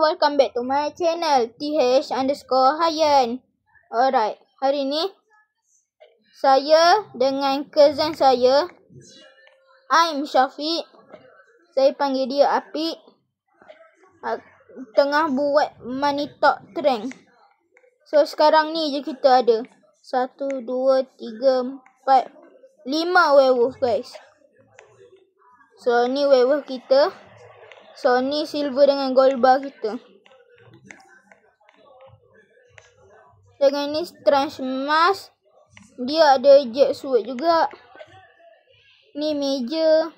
welcome back to my channel th_Hayan. Alright, hari ni saya dengan cousin saya, I'm Syafiq, saya panggil dia Apik, tengah buat money talk trend. So sekarang ni je kita ada 1, 2, 3, 4, 5 werewolf guys. So ni werewolf kita. So ni silver dengan gold bar kita. Dengan ni strange mask. Dia ada jet suit juga. Ni meja.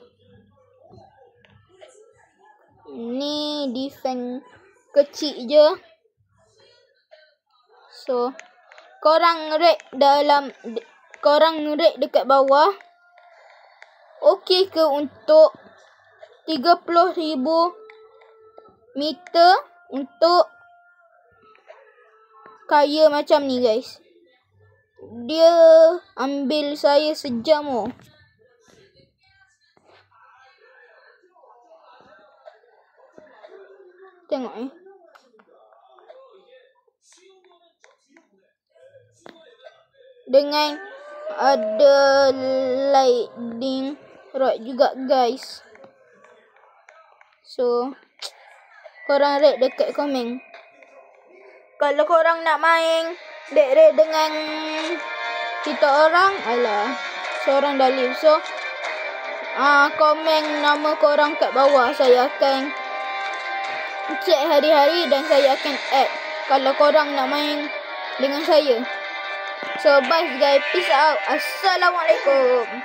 Ni defense kecil je. So korang rate dekat bawah. Okey ke untuk 30,000 meter untuk kaya macam ni guys. Dia ambil saya sejam oh. Tengok dengan ada lightning rod juga guys. So korang rate dekat komen. Kalau korang nak main dead raid dengan kita orang, seorang dah leave. So komen nama korang kat bawah. Saya akan check hari-hari dan saya akan add kalau korang nak main dengan saya. So bye guys, peace out. Assalamualaikum.